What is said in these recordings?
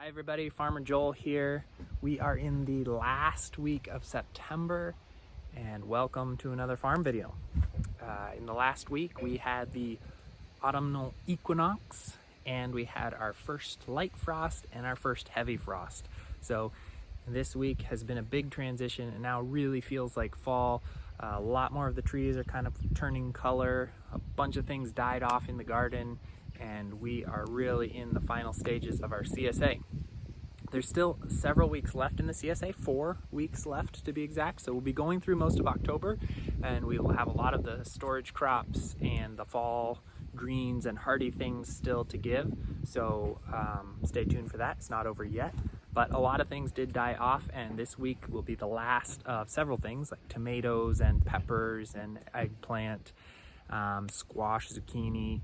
Hi everybody, Farmer Joel here. We are in the last week of September and welcome to another farm video. In the last week we had the autumnal equinox and we had our first light frost and our first heavy frost. So this week has been a big transition and now really feels like fall. A lot more of the trees are kind of turning color. A bunch of things died off in the garden and we are really in the final stages of our CSA. There's still several weeks left in the CSA, 4 weeks left to be exact. So we'll be going through most of October and we will have a lot of the storage crops and the fall greens and hardy things still to give. So stay tuned for that. It's not over yet, but a lot of things did die off and this week will be the last of several things like tomatoes and peppers and eggplant, squash, zucchini.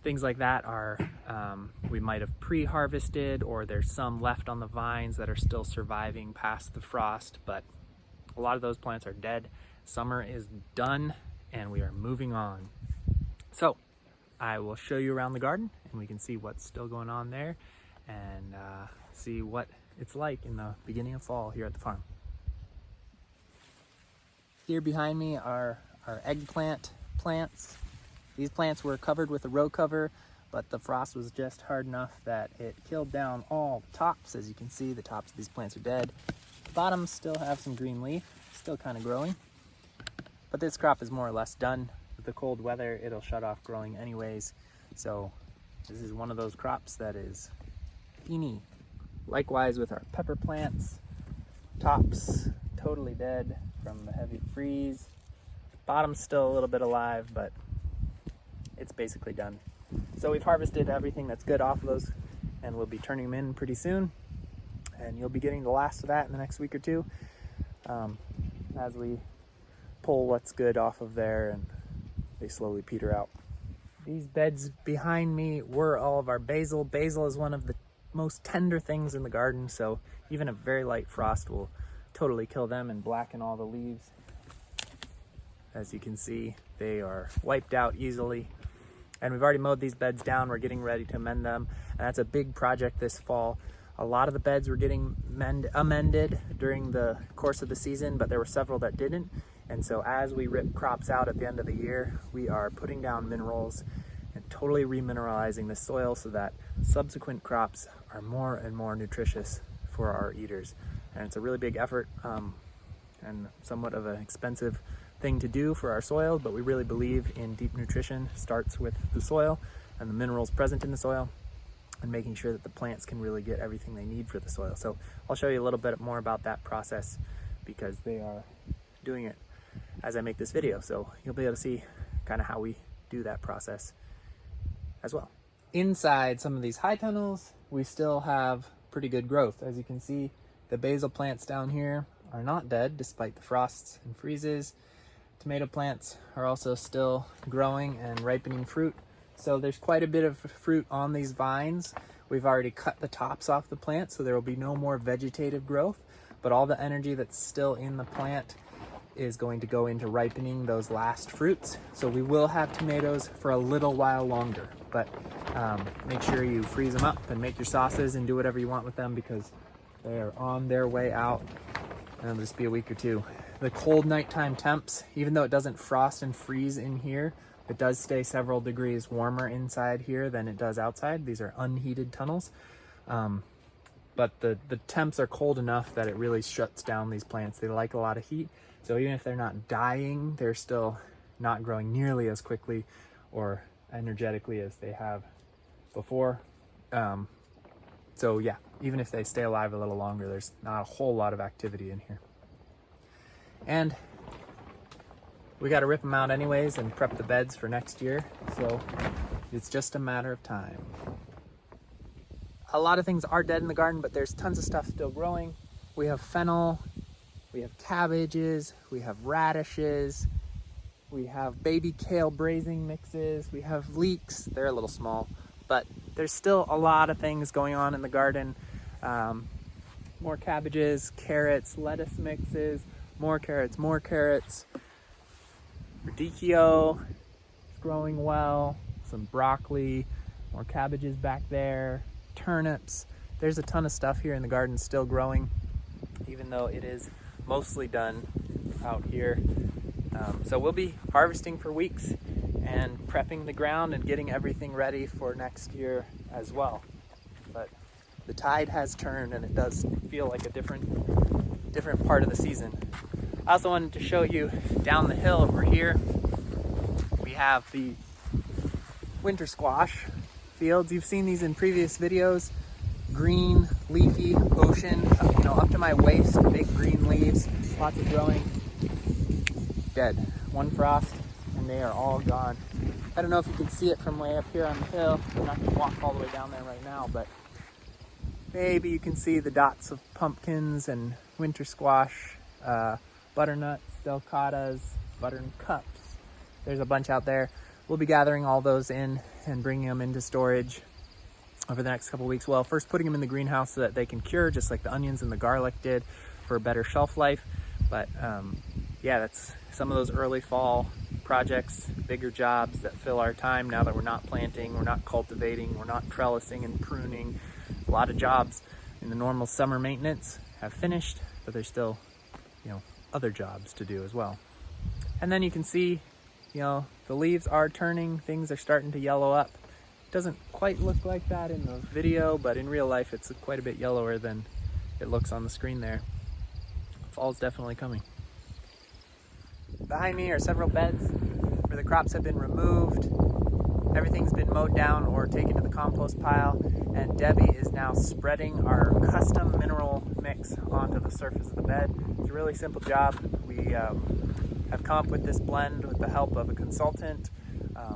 Things like that are, we might have pre-harvested or there's some left on the vines that are still surviving past the frost, but a lot of those plants are dead. Summer is done and we are moving on. So I will show you around the garden and we can see what's still going on there and see what it's like in the beginning of fall here at the farm. Here behind me are our eggplant plants. These plants were covered with a row cover, but the frost was just hard enough that it killed down all the tops. As you can see, the tops of these plants are dead. The bottoms still have some green leaf, still kind of growing. But this crop is more or less done. With the cold weather, it'll shut off growing anyways. So this is one of those crops that is teeny. Likewise with our pepper plants, tops totally dead from the heavy freeze. Bottom's still a little bit alive, but it's basically done. So we've harvested everything that's good off of those and we'll be turning them in pretty soon. And you'll be getting the last of that in the next week or two as we pull what's good off of there and they slowly peter out. These beds behind me were all of our basil. Basil is one of the most tender things in the garden, so even a very light frost will totally kill them and blacken all the leaves. As you can see, they are wiped out easily. And we've already mowed these beds down. We're getting ready to amend them. And that's a big project this fall. A lot of the beds were getting amended during the course of the season, but there were several that didn't. And so as we rip crops out at the end of the year, we are putting down minerals and totally remineralizing the soil so that subsequent crops are more and more nutritious for our eaters. And it's a really big effort and somewhat of an expensive thing to do for our soil, but we really believe in deep nutrition starts with the soil and the minerals present in the soil and making sure that the plants can really get everything they need for the soil. So I'll show you a little bit more about that process because they are doing it as I make this video. So you'll be able to see kind of how we do that process as well. Inside some of these high tunnels, we still have pretty good growth. As you can see, the basil plants down here are not dead despite the frosts and freezes. Tomato plants are also still growing and ripening fruit. So there's quite a bit of fruit on these vines. We've already cut the tops off the plant, so there will be no more vegetative growth, but all the energy that's still in the plant is going to go into ripening those last fruits. So we will have tomatoes for a little while longer, but make sure you freeze them up and make your sauces and do whatever you want with them because they are on their way out and it'll just be a week or two. The cold nighttime temps, even though it doesn't frost and freeze in here, it does stay several degrees warmer inside here than it does outside. These are unheated tunnels. But the temps are cold enough that it really shuts down these plants. They like a lot of heat. So even if they're not dying, they're still not growing nearly as quickly or energetically as they have before. So yeah, even if they stay alive a little longer, there's not a whole lot of activity in here. And we got to rip them out anyways and prep the beds for next year. So it's just a matter of time. A lot of things are dead in the garden, but there's tons of stuff still growing. We have fennel, we have cabbages, we have radishes, we have baby kale braising mixes, we have leeks. They're a little small, but there's still a lot of things going on in the garden. More cabbages, carrots, lettuce mixes, more carrots, radicchio is growing well, some broccoli, more cabbages back there, turnips. there's a ton of stuff here in the garden still growing, even though it is mostly done out here. So we'll be harvesting for weeks and prepping the ground and getting everything ready for next year as well. But the tide has turned and it does feel like a different part of the season. I also wanted to show you down the hill over here, we have the winter squash fields. You've seen these in previous videos. Green, leafy, ocean, up to my waist, big green leaves, lots of growing. Dead. One frost and they are all gone. I don't know if you can see it from way up here on the hill. I'm not going to walk all the way down there right now, but maybe you can see the dots of pumpkins and winter squash, butternuts, delicatas, buttercups. There's a bunch out there. We'll be gathering all those in and bringing them into storage over the next couple weeks. Well, first putting them in the greenhouse so that they can cure, just like the onions and the garlic did, for a better shelf life. But yeah, that's some of those early fall projects, bigger jobs that fill our time now that we're not planting, we're not cultivating, we're not trellising and pruning. A lot of jobs in the normal summer maintenance have finished, but there's still, other jobs to do as well. And then you can see, the leaves are turning, things are starting to yellow up. Doesn't quite look like that in the video, but in real life it's quite a bit yellower than it looks on the screen there. Fall's definitely coming. Behind me are several beds where the crops have been removed. Everything's been mowed down or taken to the compost pile, and Debbie is now spreading our custom mineral mix onto the surface of the bed. It's a really simple job. We have come up with this blend with the help of a consultant,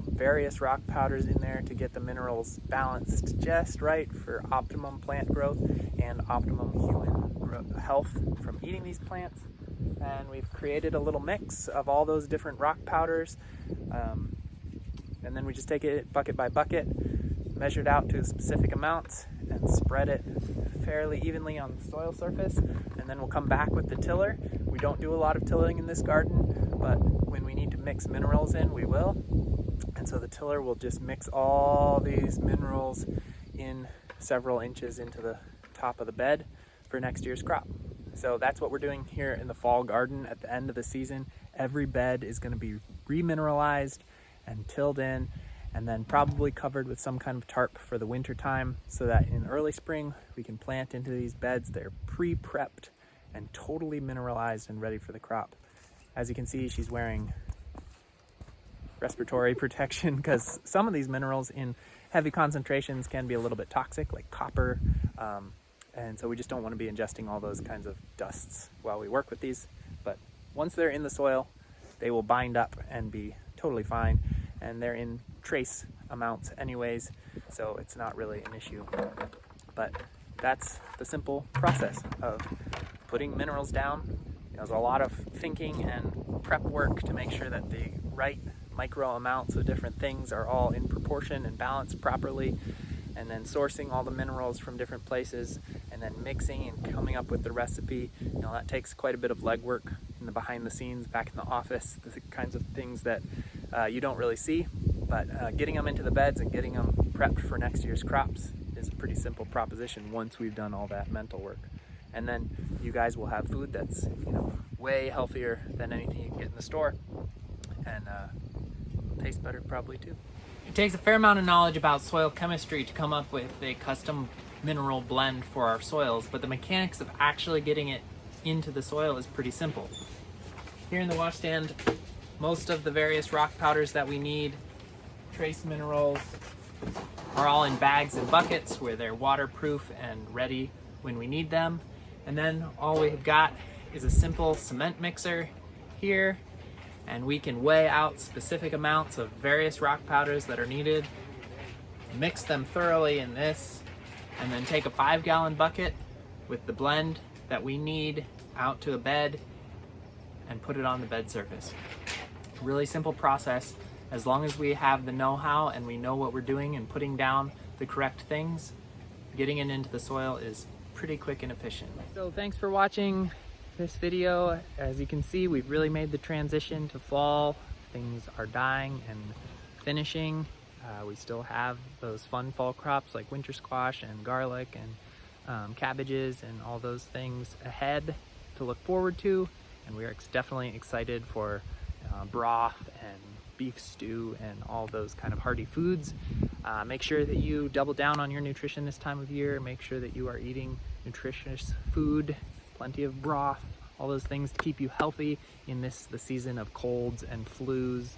various rock powders in there to get the minerals balanced just right for optimum plant growth and optimum human health from eating these plants. And we've created a little mix of all those different rock powders, and then we just take it bucket by bucket, measure it out to specific amounts, and spread it fairly evenly on the soil surface. And then we'll come back with the tiller. We don't do a lot of tilling in this garden, but when we need to mix minerals in, we will. And so the tiller will just mix all these minerals in several inches into the top of the bed for next year's crop. So that's what we're doing here in the fall garden. At the end of the season, every bed is going to be remineralized and tilled in, and then probably covered with some kind of tarp for the winter time, so that in early spring we can plant into these beds. They're pre-prepped and totally mineralized and ready for the crop. As you can see, she's wearing respiratory protection because some of these minerals in heavy concentrations can be a little bit toxic, like copper. And so we just don't want to be ingesting all those kinds of dusts while we work with these. But once they're in the soil, they will bind up and be totally fine. And they're in trace amounts anyways, so it's not really an issue. But that's the simple process of putting minerals down. There's a lot of thinking and prep work to make sure that the right micro amounts of different things are all in proportion and balanced properly, and then sourcing all the minerals from different places, and then mixing and coming up with the recipe. That takes quite a bit of legwork in the behind the scenes, back in the office, the kinds of things that you don't really see. But getting them into the beds and getting them prepped for next year's crops is a pretty simple proposition once we've done all that mental work. And then you guys will have food that's way healthier than anything you can get in the store, and will taste better probably too. It takes a fair amount of knowledge about soil chemistry to come up with a custom mineral blend for our soils, but the mechanics of actually getting it into the soil is pretty simple. Here in the washstand, most of the various rock powders that we need, trace minerals, are all in bags and buckets where they're waterproof and ready when we need them. And then all we've got is a simple cement mixer here, and we can weigh out specific amounts of various rock powders that are needed, mix them thoroughly in this, and then take a 5-gallon bucket with the blend that we need out to a bed and put it on the bed surface. Really simple process. As long as we have the know-how and we know what we're doing and putting down the correct things, getting it into the soil is pretty quick and efficient. So thanks for watching this video. As you can see, we've really made the transition to fall. Things are dying and finishing. We still have those fun fall crops like winter squash and garlic and cabbages and all those things ahead to look forward to, and we are definitely excited for broth and beef stew and all those kind of hearty foods. Make sure that you double down on your nutrition this time of year. Make sure that you are eating nutritious food, plenty of broth, all those things to keep you healthy in the season of colds and flus.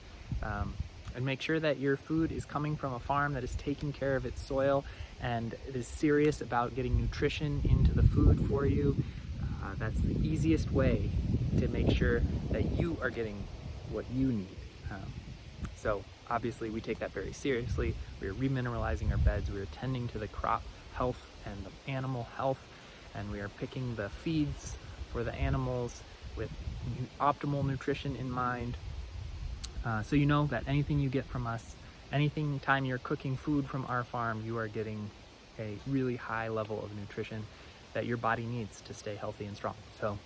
And make sure that your food is coming from a farm that is taking care of its soil and is serious about getting nutrition into the food for you. That's the easiest way to make sure that you are getting what you need. So obviously we take that very seriously. We are remineralizing our beds, we are tending to the crop health and the animal health, and we are picking the feeds for the animals with optimal nutrition in mind. So you know that anything you get from us, anything time you're cooking food from our farm, you are getting a really high level of nutrition that your body needs to stay healthy and strong. So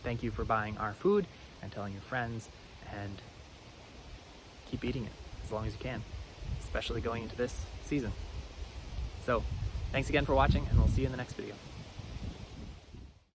thank you for buying our food and telling your friends, and keep eating it as long as you can, especially going into this season. So thanks again for watching, and we'll see you in the next video.